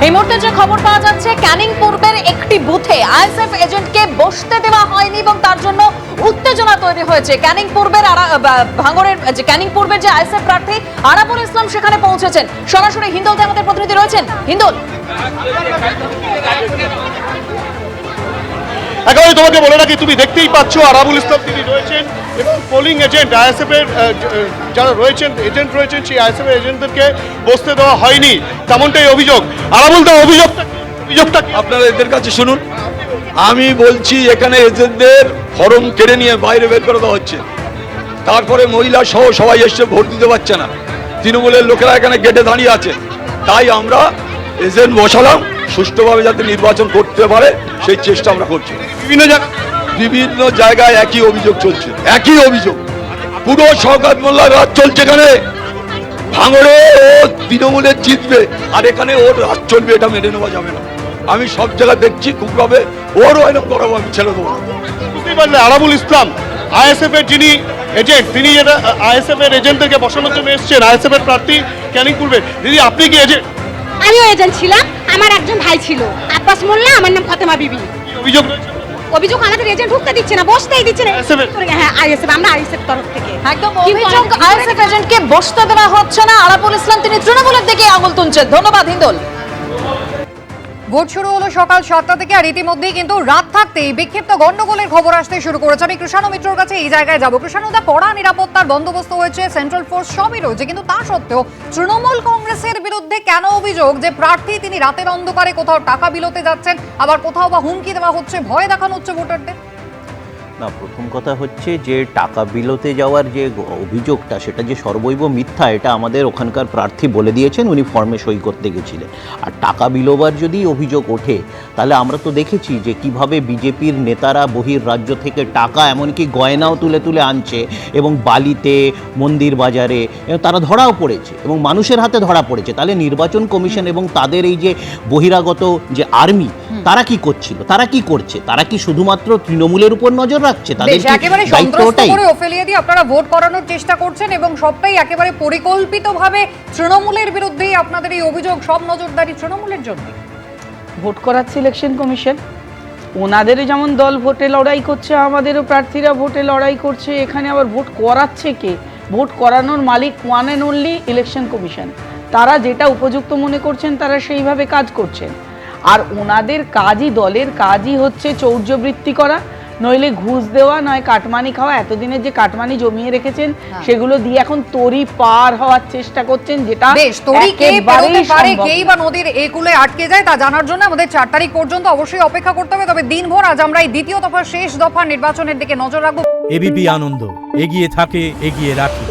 এই মুহূর্তে যে খবর পাওয়া যাচ্ছে, ক্যানিং পূর্বের একটি বুথে আইএসএফ এজেন্টকে বসতে দেওয়া হয়নি এবং তার জন্য উত্তেজনা তৈরি হয়েছে। ক্যানিং পূর্বের ভাঙড়ের যে ক্যানিং পূর্বের যে আইএসএফ প্রার্থী আরাবুল ইসলাম সেখানে পৌঁছেছেন। সরাসরি হিন্দলতে আমাদের প্রতিনিধি রয়েছেন। হিন্দল, একেবারে তোমাকে বলে রাখি, তুমি দেখতেই পাচ্ছ আরাবুল ইসলাম তিনি রয়েছেন এবং পোলিং এজেন্ট আইএসএফ এর যারা রয়েছেন এজেন্ট রয়েছেন সেই আইএসএফ এর এজেন্টদেরকে বসতে দেওয়া হয়নি, তেমনটাই অভিযোগ। আরাবুল দা, অভিযোগটা আপনারা এদের কাছে শুনুন। আমি বলছি এখানে এজেন্টদের ফর্ম কেড়ে নিয়ে বাইরে বের করে দেওয়া হচ্ছে, তারপরে মহিলা সহ সবাই এসে ভোট দিতে পারছে না। তৃণমূলের লোকেরা এখানে গেটে দাঁড়িয়ে আছে, তাই আমরা এজেন্ট বসালাম সুষ্ঠুভাবে যাতে নির্বাচন করতে পারে সেই চেষ্টা আমরা করছি। বিভিন্ন জায়গায় একই অভিযোগ চলছে, একই অভিযোগ। পুরো শওকত মোল্লার রাজ চলছে এখানে। ভাঙড়ে ও তৃণমূলের জিতবে আর এখানে ওর রাজ চলবে, এটা মেনে নেওয়া যাবে না। আমি সব জায়গায় দেখছি খুবভাবে, ওরও এরকম করাবো, আমি ছেড়ে দেবো। বুঝতেই পারলে আরাবুল ইসলাম আইএসএফ এর যিনি এজেন্ট, তিনি আইএসএফ এর এজেন্টদেরকে বসানোর জন্য এসেছেন। আইএসএফ এর প্রার্থী ক্যানিং পূর্বে। দিদি, আপনি কি এজেন্ট? আমিও এজেন্ট ছিলাম, আমার একজন ভাই ছিল আব্বাস মোল্লা, আমার নাম ফাতেমা বিবি। অভিযোগ রয়েছে? অভিযোগ আমাদের এজেন্ট ঢুকতে দিচ্ছে না, বসতেই দিচ্ছে না। হ্যাঁ, আইএসএফ, আমরা আইএসএফ তরফ থেকে একদম অভিযোগ আইএসএফ এজেন্টকে বসতে দেওয়া হচ্ছে না। আরাবুল ইসলাম তিনি তৃণমূলের দিকে আঙুল তুলছেন। ধন্যবাদ হিন্দল। ভোট শুরু হলো সকাল 7টা থেকে, আর ইতিমধ্যেই কিন্তু রাত থাকতেই বিক্ষিপ্ত গন্ডগোলের খবর আসতে শুরু করেছে। আমি কৃষাণু মিত্রর কাছে এই জায়গায় যাবো। কৃষাণুদা, কড়া নিরাপত্তার বন্দোবস্ত হয়েছে, সেন্ট্রাল ফোর্স সবই রয়েছে, কিন্তু তা সত্ত্বেও তৃণমূল কংগ্রেসের বিরুদ্ধে কেন অভিযোগ যে প্রার্থী তিনি রাতের অন্ধকারে কোথাও টাকা বিলোতে যাচ্ছেন, আবার কোথাও বা হুমকি দেওয়া হচ্ছে, ভয় দেখানো হচ্ছে ভোটারদের? না, প্রথম কথা হচ্ছে যে টাকা বিলোতে যাওয়ার যে অভিযোগটা, সেটা যে সর্বৈব মিথ্যা, এটা আমাদের ওখানকার প্রার্থী বলে দিয়েছেন, উনি ফর্মে সই করতে গেছিলেন। আর টাকা বিলোবার যদি অভিযোগ ওঠে, তাহলে আমরা তো দেখেছি যে কিভাবে বিজেপির নেতারা বহির রাজ্য থেকে টাকা, এমনকি গয়নাও তুলে তুলে আনছে এবং বালিতে, মন্দির বাজারে তারা ধরাও পড়েছে এবং মানুষের হাতে ধরা পড়েছে। তাহলে নির্বাচন কমিশন এবং তাদের এই যে বহিরাগত যে আর্মি, তারা কি করছিল, তারা কি করছে? তারা কি শুধুমাত্র তৃণমূলের উপর নজর রাখছে? তাদের একেবারে সন্ত্রস্ত করে ওফেলিয়া দিয়ে আপনারা ভোট করানোর চেষ্টা করছেন এবং সবটাই একেবারে পরিকল্পিতভাবে তৃণমূলের বিরুদ্ধেই আপনাদের এই অভিযোগ, সব নজরদারি তৃণমূলের জন্য। ভোট করাচ্ছে ইলেকশন কমিশন, ওনাদেরও যেমন দল ভোটে লড়াই করছে, আমাদেরও প্রার্থীরা ভোটে লড়াই করছে। এখানে আবার ভোট করাচ্ছে কে? ভোট করানোর মালিক one and only election commission. তারা যেটা উপযুক্ত মনে করছেন তারা সেইভাবে কাজ করছেন। আর ওনাদের কাজই, দলের কাজই হচ্ছে চৌর্যবৃত্তি করা, নইলে ঘুষ দেওয়া, নয় কাটমানি খাওয়া। এতদিনের যে কাটমানি জমিয়ে রেখেছেন সেগুলো দিয়ে এখন তরি পার হওয়ার চেষ্টা করছেন, যেটা কেই বা নদীর একুলে আটকে যায় তা জানার জন্য আমাদের 4 তারিখ পর্যন্ত অবশ্যই অপেক্ষা করতে হবে। তবে দিনভর আজ আমরা এই দ্বিতীয় দফা, শেষ দফা নির্বাচনের দিকে নজর রাখবো। এবিপি আনন্দ, এগিয়ে থাকে, এগিয়ে রাখে।